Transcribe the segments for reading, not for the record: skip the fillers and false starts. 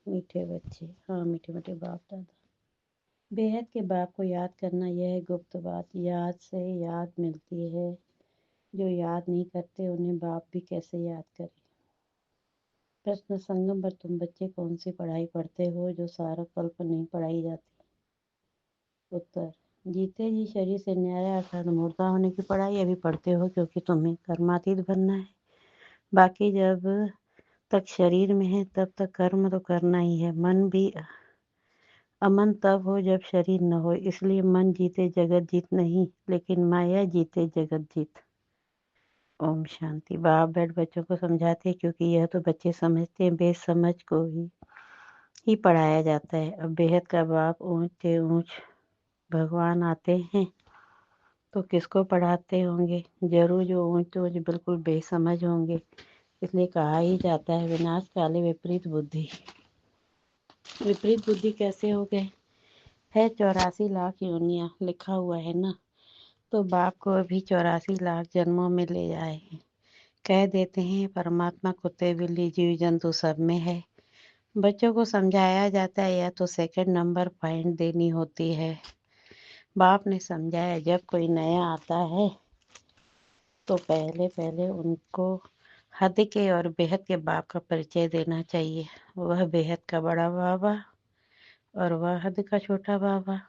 मीठे बच्चे, हाँ मीठे मीठे बाप दादा। बेहद के बाप को याद करना यह है गुप्त बात। याद से याद मिलती है, जो याद नहीं करते उन्हें बाप भी कैसे याद करे। प्रश्न संगम पर तुम बच्चे कौन सी पढ़ाई पढ़ते हो जो सारा कल्प नहीं पढ़ाई जाती? उत्तर, जीते जी शरीर से न्यारा अर्थात मुर्दा होने की पढ़ाई अभी पढ़ते हो क्योंकि तुम्हें कर्मातीत बनना है। बाकी जब तक शरीर में है तब तक कर्म तो करना ही है। मन भी अमन तब हो जब शरीर न हो, इसलिए मन जीते जगत जीत नहीं, लेकिन माया जीते जगत जीत। ओम शांति। बाप बैठ बच्चों को समझाते हैं क्योंकि यह तो बच्चे समझते हैं, बेसमझ को ही पढ़ाया जाता है। अब बेहद का बाप ऊंच से ऊंच भगवान आते हैं तो किसको पढ़ाते होंगे? जरूर जो ऊंच तो ऊंच बिल्कुल बेसमझ होंगे। इसलिए कहा ही जाता है विनाश काले विपरीत बुद्धि। विपरीत बुद्धि कैसे हो गए? है 84 लाख योनियां लिखा हुआ है ना, तो बाप को अभी 84 लाख जन्मों में ले जाए। कह देते हैं परमात्मा कुत्ते बिल्ली जीव जंतु सब में है। बच्चों को समझाया जाता है या तो सेकंड नंबर पॉइंट देनी होती है। बाप ने समझाया जब कोई नया आता है तो पहले पहले उनको हद के और बेहद के बाप का परिचय देना चाहिए। वह बेहद का बड़ा बाबा और वह हद का छोटा बाबा।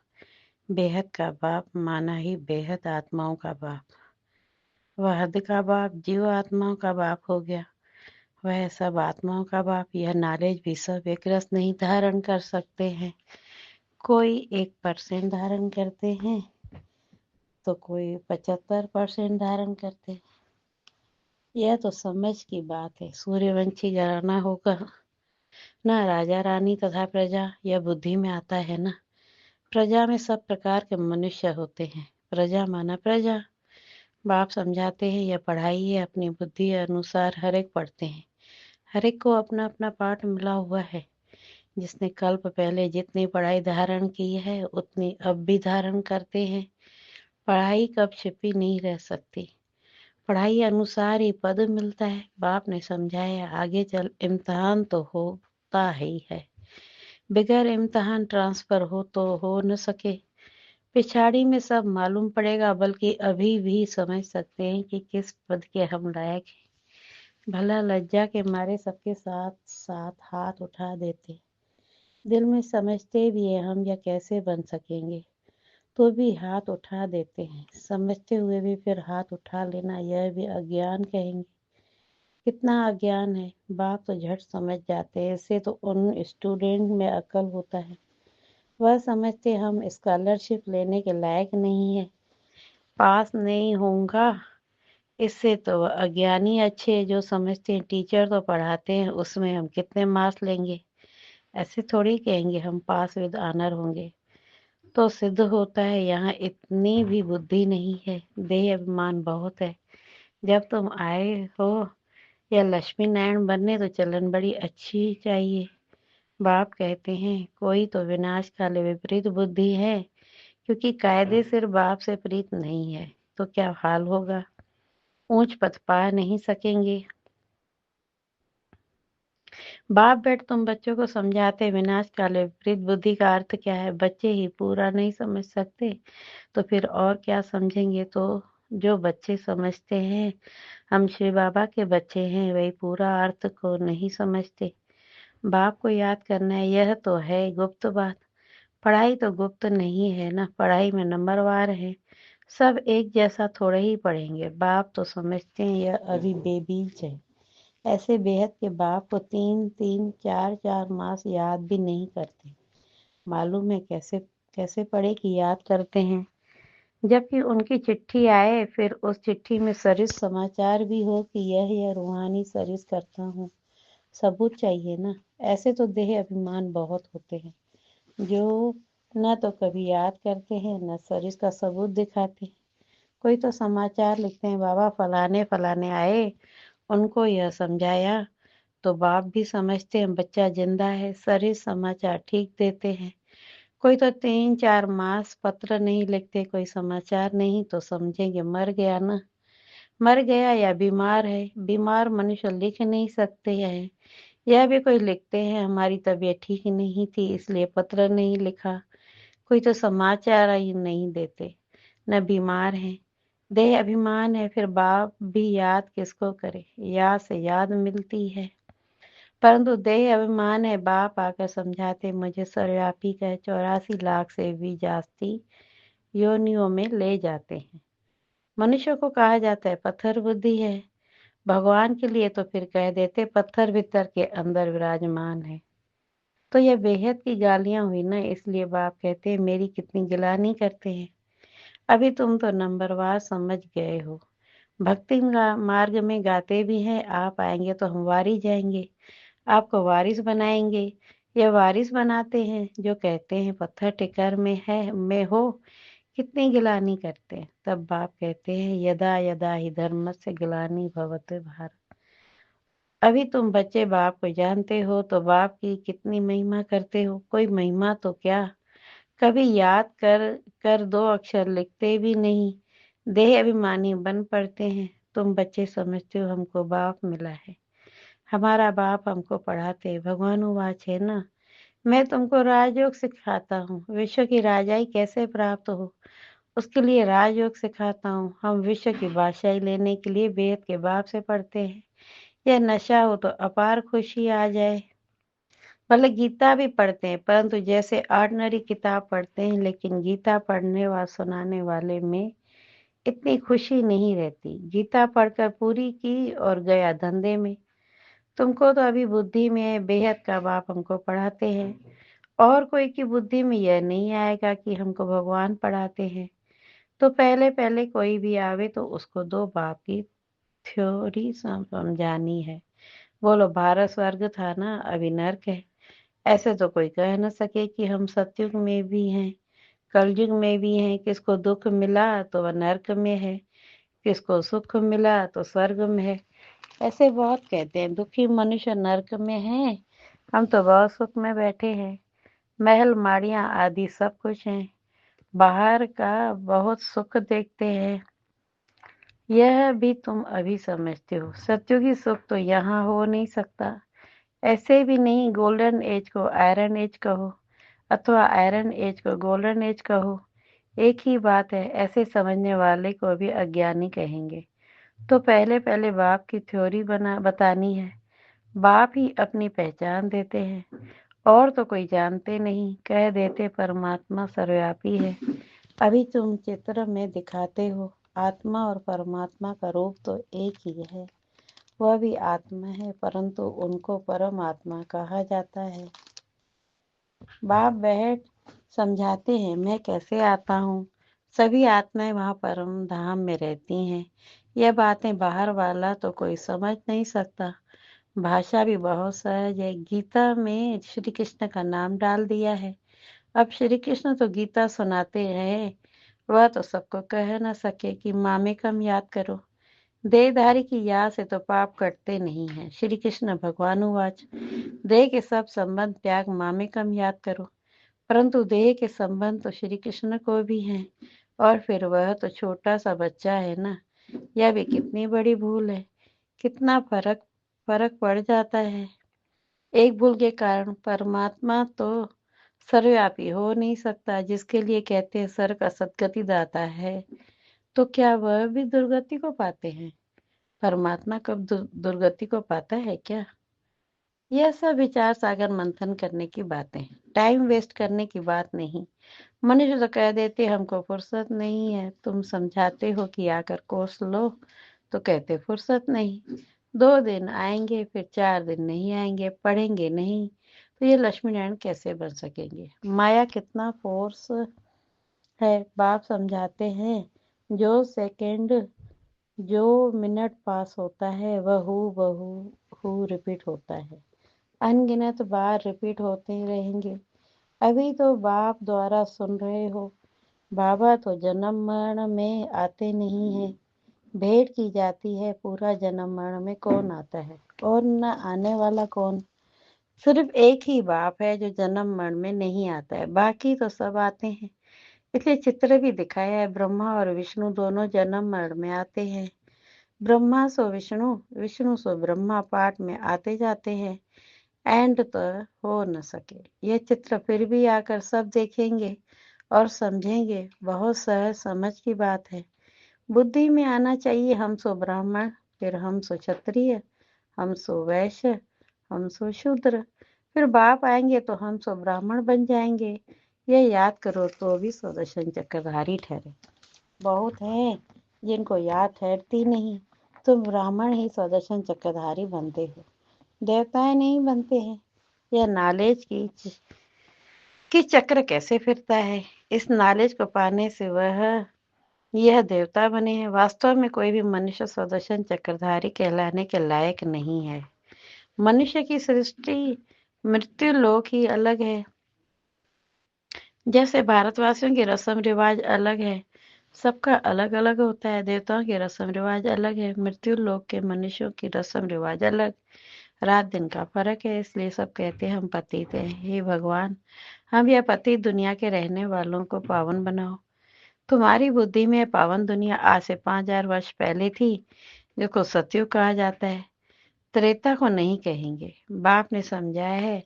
बेहद का बाप माना ही बेहद आत्माओं का बाप। वह हद का बाप जीव आत्माओं का बाप हो गया। वह सब आत्माओं का बाप। यह नॉलेज भी सब एक रस नहीं धारण कर सकते हैं। कोई 1% धारण करते हैं तो कोई 75% धारण करते हैं। यह तो समझ की बात है। सूर्यवंशी घराना होगा ना, राजा रानी तथा प्रजा, यह बुद्धि में आता है ना। प्रजा में सब प्रकार के मनुष्य होते हैं। प्रजा माना प्रजा। बाप समझाते हैं यह पढ़ाई है, अपनी बुद्धि अनुसार हर एक पढ़ते हैं। हर एक को अपना अपना पाठ मिला हुआ है। जिसने कल्प पहले जितनी पढ़ाई धारण की है उतनी अब भी धारण करते हैं। पढ़ाई कब छिपी नहीं रह सकती। पढ़ाई अनुसार ही पद मिलता है। बाप ने समझाया आगे चल इम्तिहान तो होता ही है। बगैर इम्तिहान ट्रांसफर हो तो हो न सके। पिछाड़ी में सब मालूम पड़ेगा, बल्कि अभी भी समझ सकते हैं कि किस पद के हम लायक हैं। भला लज्जा के मारे सबके साथ साथ हाथ उठा देते। दिल में समझते भी है हम यह कैसे बन सकेंगे, तो भी हाथ उठा देते हैं। समझते हुए भी फिर हाथ उठा लेना यह भी अज्ञान कहेंगे। कितना अज्ञान है। बाप तो झट समझ जाते हैं। इससे तो उन स्टूडेंट में अकल होता है। वह समझते हम स्कॉलरशिप लेने के लायक नहीं है, पास नहीं होऊंगा। इससे तो अज्ञानी अच्छे जो समझते हैं टीचर तो पढ़ाते हैं उसमें हम कितने मार्क्स लेंगे। ऐसे थोड़ी कहेंगे हम पास विद ऑनर होंगे। तो सिद्ध होता है यहाँ इतनी भी बुद्धि नहीं है। देह अभिमान बहुत है। जब तुम आए हो या लक्ष्मी नारायण बनने तो चलन बड़ी अच्छी चाहिए। बाप कहते हैं कोई तो विनाश काले विपरीत बुद्धि है, क्योंकि कायदे सिर बाप से प्रीत नहीं है तो क्या हाल होगा। ऊंच पद पा नहीं सकेंगे। बाप बैठ तुम बच्चों को समझाते विनाश काले विपरीत बुद्धि का अर्थ क्या है। बच्चे ही पूरा नहीं समझ सकते तो फिर और क्या समझेंगे। तो जो बच्चे समझते हैं हम शिव बाबा के बच्चे हैं, वही पूरा अर्थ को नहीं समझते। बाप को याद करना है, यह तो है गुप्त बात। पढ़ाई तो गुप्त नहीं है ना, पढ़ाई में नंबरवार है। सब एक जैसा थोड़े ही पढ़ेंगे। बाप तो समझते हैं यह अभी बेबीज है। ऐसे बेहद के बाप को 3-3 4-4 मास याद भी नहीं करते। मालूम है कैसे कैसे पढ़े कि याद करते हैं। जबकि उनकी चिट्ठी आए फिर उस चिट्ठी में सरिस समाचार भी हो कि यह रूहानी सरिस करता हूँ। सबूत चाहिए ना। ऐसे तो देह अभिमान बहुत होते हैं जो न तो कभी याद करते हैं न सरिस का सबूत दिखाते हैं। कोई तो समाचार लिखते हैं बाबा फलाने फलाने आए, उनको यह समझाया। तो बाप भी समझते हैं बच्चा जिंदा है, सरिस समाचार ठीक देते हैं। कोई तो 3-4 मास पत्र नहीं लिखते, कोई समाचार नहीं, तो समझेंगे मर गया ना। मर गया या बीमार है। बीमार मनुष्य लिख नहीं सकते हैं यह भी कोई लिखते हैं हमारी तबीयत ठीक नहीं थी इसलिए पत्र नहीं लिखा, कोई तो समाचार ही नहीं देते, न बीमार हैं। देह अभिमान है फिर बाप भी याद किसको करे, याद से याद मिलती है। परंतु देह अभिमान है बाप आकर समझाते मुझे सर्वव्यापी का 84 लाख से भी जास्ती योनियों में ले जाते हैं। मनुष्य को कहा जाता है पत्थर बुद्धि है, भगवान के लिए तो फिर कह देते पत्थर भीतर के अंदर विराजमान है। तो यह बेहद की गालियां हुई ना, इसलिए बाप कहते हैं मेरी कितनी गिलानी करते हैं। अभी तुम तो नंबरवार समझ गए हो। भक्ति मार्ग में गाते भी हैं आप आएंगे तो हम वारी जाएंगे, आपको वारिस बनाएंगे। ये वारिस बनाते हैं जो कहते हैं पत्थर टिकर में हो, कितनी गिलानी करते हैं। तब बाप कहते हैं यदा यदा ही धर्म से गिलानी भवते भारत। अभी तुम बच्चे बाप को जानते हो तो बाप की कितनी महिमा करते हो। कोई महिमा तो क्या, कभी याद कर कर 2 अक्षर लिखते भी नहीं, देह अभिमानी बन पड़ते हैं। तुम बच्चे समझते हो हमको बाप मिला है, हमारा बाप हमको पढ़ाते। भगवान वाच है ना, मैं तुमको राजयोग सिखाता हूँ, विश्व की राजाई कैसे प्राप्त हो उसके लिए राजयोग सिखाता हूँ। हम विश्व की बादशाही लेने के लिए वेद के बाप से पढ़ते हैं। यह नशा हो तो अपार खुशी आ जाए। भले गीता भी पढ़ते हैं परंतु जैसे ऑर्डिनरी किताब पढ़ते हैं, लेकिन गीता पढ़ने व सुनाने वाले में इतनी खुशी नहीं रहती। गीता पढ़कर पूरी की और गया धंधे में। तुमको तो अभी बुद्धि में है, बेहद का बाप हमको पढ़ाते हैं, और कोई की बुद्धि में यह नहीं आएगा कि हमको भगवान पढ़ाते हैं। तो पहले पहले कोई भी आवे तो उसको दो बाप की थ्योरी समझानी है। बोलो भारत स्वर्ग था ना, अभी नर्क है। ऐसे तो कोई कह न सके कि हम सतयुग में भी हैं, कलयुग में भी हैं। किसको दुख मिला तो वह नर्क में है, किसको सुख मिला तो स्वर्ग में है। ऐसे बहुत कहते हैं दुखी मनुष्य नर्क में है, हम तो बहुत सुख में बैठे हैं। महल माड़ियां आदि सब कुछ हैं, बाहर का बहुत सुख देखते हैं। यह भी तुम अभी समझते हो, सत्युगी सुख तो यहाँ हो नहीं सकता। ऐसे भी नहीं गोल्डन एज को आयरन एज कहो अथवा आयरन एज को गोल्डन एज कहो, एक ही बात है। ऐसे समझने वाले को भी अज्ञानी कहेंगे। तो पहले पहले बाप की थ्योरी बतानी है। बाप ही अपनी पहचान देते हैं, और तो कोई जानते नहीं। कह देते परमात्मा सर्वव्यापी है। अभी तुम चित्र में दिखाते हो आत्मा और परमात्मा का रूप तो एक ही है, वह भी आत्मा है परंतु उनको परमात्मा कहा जाता है। बाप बैठ समझाते हैं मैं कैसे आता हूँ। सभी आत्माएं वहाँ परम धाम में रहती हैं। यह बातें बाहर वाला तो कोई समझ नहीं सकता। भाषा भी बहुत सहज है। गीता में श्री कृष्ण का नाम डाल दिया है। अब श्री कृष्ण तो गीता सुनाते रहे, वह तो सबको कह न सके कि मामेकम याद करो। देहधारी की याद से तो पाप कटते नहीं हैं। श्री कृष्ण भगवान वाच देह के सब संबंध त्याग मामेकम याद करो। परंतु देह के संबंध तो श्री कृष्ण को भी हैं, और फिर वह तो छोटा सा बच्चा है ना। यह भी कितनी बड़ी भूल है, कितना फर्क फर्क पड़ जाता है। एक भूल के कारण परमात्मा तो सर्वव्यापी हो नहीं सकता, जिसके लिए कहते हैं सर का सदगति दाता है। तो क्या वह भी दुर्गति को पाते हैं? परमात्मा कब दुर्गति को पाता है क्या? यह सब विचार सागर मंथन करने की बातें हैं, टाइम वेस्ट करने की बात नहीं। मनुष्य तो कह देते हमको फुर्सत नहीं है। तुम समझाते हो कि आकर कोर्स लो तो कहते फुर्सत नहीं। 2 दिन आएंगे फिर 4 दिन नहीं आएंगे, पढ़ेंगे नहीं, तो ये लक्ष्मी नारायण कैसे बन सकेंगे? माया कितना फोर्स है। बाप समझाते हैं जो सेकंड जो मिनट पास होता है वह हु रिपीट होता है, अनगिनत बार रिपीट होते रहेंगे। अभी तो बाप द्वारा सुन रहे हो। बाबा तो जन्म मरण में आते नहीं है, भेंट की जाती है। पूरा जन्म मरण में कौन आता है और न आने वाला कौन? सिर्फ एक ही बाप है जो जन्म मरण में नहीं आता है, बाकी तो सब आते हैं। इसलिए चित्र भी दिखाया है, ब्रह्मा और विष्णु दोनों जन्म मरण में आते हैं। ब्रह्मा सो विष्णु, विष्णु सो ब्रह्मा पाठ में आते जाते हैं। एंड तो हो न सके। यह चित्र फिर भी आकर सब देखेंगे और समझेंगे। बहुत सहज समझ की बात है। बुद्धि में आना चाहिए हम सो ब्राह्मण, फिर हम सो क्षत्रिय, हम सो वैश्य, हम सो शूद्र, फिर बाप आएंगे तो हम सो ब्राह्मण बन जाएंगे। यह याद करो तो भी सुदर्शन चक्रधारी ठहरे। बहुत है जिनको याद ठहरती नहीं। तुम ब्राह्मण ही सुदर्शन चक्रधारी बनते हो, देवताएं नहीं बनते हैं। यह नॉलेज की चक्र कैसे फिरता है। इस नॉलेज को पाने से यह देवता बने हैं। वास्तव में कोई भी मनुष्य सुदर्शन चक्रधारी कहलाने के लायक नहीं है। मनुष्य की सृष्टि मृत्यु लोक ही अलग है। जैसे भारतवासियों के रस्म रिवाज अलग है, सबका अलग अलग होता है। देवताओं के रस्म रिवाज अलग है, मृत्यु लोक के मनुष्यों की रस्म रिवाज अलग। रात दिन का फर्क है, इसलिए सब कहते हैं हम पतित हैं। हे भगवान, हम यह पतित दुनिया के रहने वालों को पावन बनाओ। तुम्हारी बुद्धि में पावन दुनिया आज से 5000 वर्ष पहले थी, जिसको सतयुग कहा जाता है। त्रेता को नहीं कहेंगे। बाप ने समझाया है,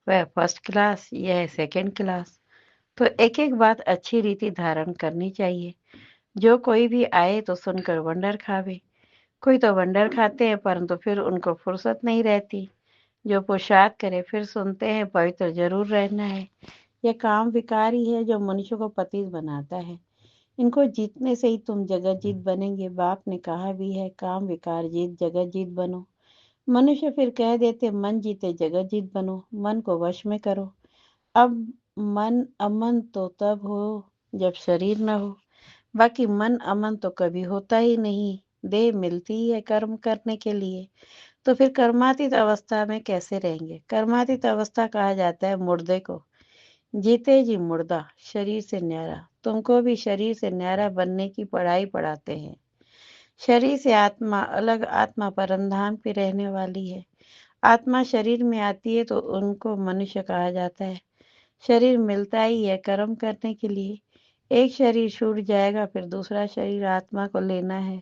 वह फर्स्ट क्लास, यह सेकंड क्लास। तो एक एक बात अच्छी रीति धारण करनी चाहिए। जो कोई भी आए तो सुनकर वंडर खावे। कोई तो वंडर खाते हैं परंतु फिर उनको फुर्सत नहीं रहती। जो पुरुषार्थ करे फिर सुनते हैं पवित्र जरूर रहना है। यह काम विकार ही है जो मनुष्य को पतित बनाता है। इनको जीतने से ही तुम जगत जीत बनेंगे। बाप ने कहा भी है, काम विकार जीत जगत जीत बनो। मनुष्य फिर कह देते मन जीते जगत जीत बनो। मन को वश में करो। अब मन अमन तो तब हो जब शरीर न हो, बाकी मन अमन तो कभी होता ही नहीं। देह मिलती ही है कर्म करने के लिए, तो फिर कर्मातीत अवस्था में कैसे रहेंगे। कर्मातीत अवस्था कहा जाता है मुर्दे को। जीते जी मुर्दा, शरीर से न्यारा। तुमको भी शरीर से न्यारा बनने की पढ़ाई पढ़ाते हैं। शरीर से आत्मा अलग, आत्मा परमधाम पे रहने वाली है। आत्मा शरीर में आती है तो उनको मनुष्य कहा जाता है। शरीर मिलता ही है कर्म करने के लिए। एक शरीर छूट जाएगा, फिर दूसरा शरीर आत्मा को लेना है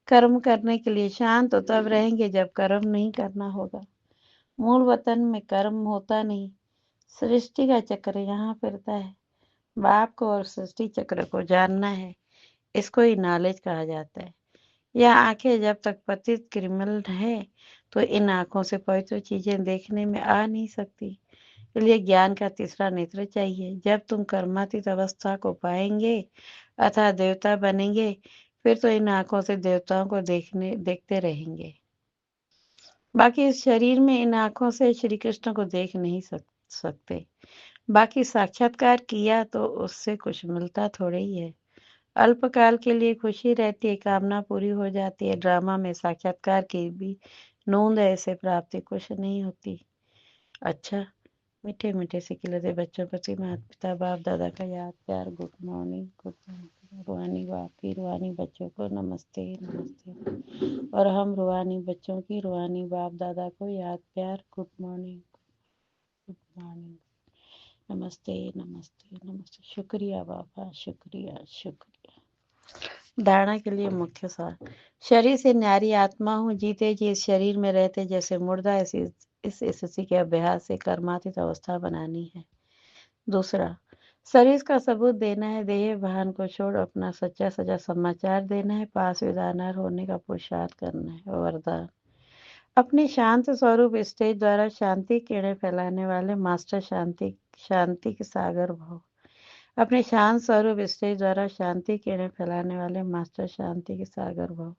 कर्म करने के लिए। शांत तो तब रहेंगे जब कर्म नहीं करना होगा। मूल वतन में कर्म होता नहीं। सृष्टि का चक्र यहाँ फिरता है। बाप को और सृष्टि चक्र को जानना है, इसको ही नॉलेज कहा जाता है। यह आंखें जब तक पतित क्रिमिनल है तो इन आंखों से पवित्र चीजें देखने में आ नहीं सकती। इसलिए ज्ञान का तीसरा नेत्र चाहिए। जब तुम कर्मातीत अवस्था को पाएंगे अर्थात देवता बनेंगे, फिर तो इन आंखों से देवताओं को देखते रहेंगे। बाकी इस शरीर में इन आंखों से श्री कृष्ण को देख नहीं सकते। बाकी साक्षात्कार किया तो उससे कुछ मिलता थोड़े ही है। अल्पकाल के लिए खुशी रहती है, कामना पूरी हो जाती है। ड्रामा में साक्षात्कार की भी नूंद ऐसे प्राप्ति कुछ नहीं होती। अच्छा, मीठे मीठे से खिलते बच्चों प्रति माता पिता बाप दादा का याद प्यार। Good morning, good morning. रूहानी बाप की रूहानी बच्चों को नमस्ते नमस्ते। और हम रूहानी बच्चों की रूहानी बाप दादा को याद प्यार। Good morning, good morning. नमस्ते नमस्ते नमस्ते। शुक्रिया बाबा, शुक्रिया शुक्रिया। धारणा के लिए मुख्य सार। शरीर से न्यारी आत्मा हूँ, जीते जी इस शरीर में रहते जैसे मुर्दा। इस स्थिति के अभ्यास से कर्मातीत अवस्था बनानी है। दूसरा, शरीर का सबूत देना है। देह भान को छोड़ अपना सच्चा सच्चा समाचार देना है। पास विदानार होने का पुरुषार्थ करना है। वरदान, अपने शांत स्वरूप स्टेज द्वारा शांति किरणें फैलाने वाले मास्टर शांति के सागर भव। अपने शांत स्वरूप स्टेज द्वारा शांति किरणें फैलाने वाले मास्टर शांति के सागर भव।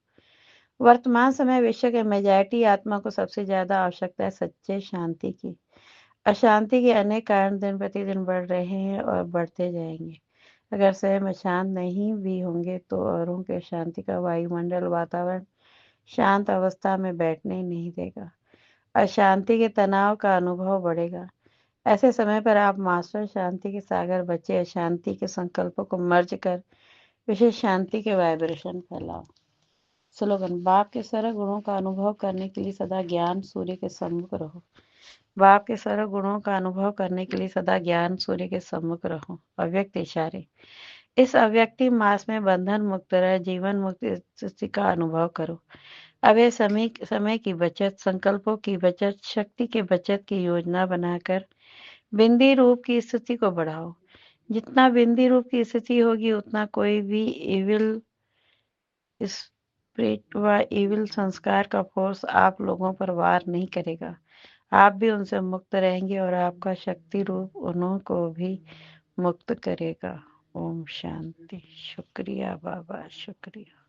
वर्तमान समय विश्व के मेजॉरिटी आत्मा को सबसे ज्यादा आवश्यकता है सच्चे शांति की। अशांति के अनेक कारण दिन प्रतिदिन बढ़ रहे हैं और बढ़ते जाएंगे। अगर स्वयं अशांत नहीं भी होंगे तो औरों के शांति का वायुमंडल वातावरण शांत अवस्था में बैठने ही नहीं देगा। अशांति के तनाव का अनुभव बढ़ेगा। ऐसे समय पर आप मास्टर शांति के सागर बच्चे अशांति के संकल्पों को मर्ज कर विशेष शांति के वाइब्रेशन फैलाओ। स्लोगन, बाप के सारे गुणों का अनुभव करने के लिए सदा ज्ञान सूर्य के सम्मुख रहो। बाप के सारे गुणों का अनुभव करने के लिए सदा ज्ञान सूर्य के सम्मुख रहो। अव्यक्त इशारे, इस अव्यक्ति मास में बंधन मुक्त रह जीवन मुक्त स्थिति का अनुभव करो। अब ये समय की बचत, संकल्पों की बचत, शक्ति के बचत की योजना बनाकर बिंदी रूप की स्थिति को बढ़ाओ। जितना बिंदी रूप की स्थिति होगी उतना कोई भी इविल स्पिरिट व इविल संस्कार का फोर्स आप लोगों पर वार नहीं करेगा। आप भी उनसे मुक्त रहेंगे और आपका शक्ति रूप उन्हों को भी मुक्त करेगा। ओम शांति। शुक्रिया बाबा, शुक्रिया।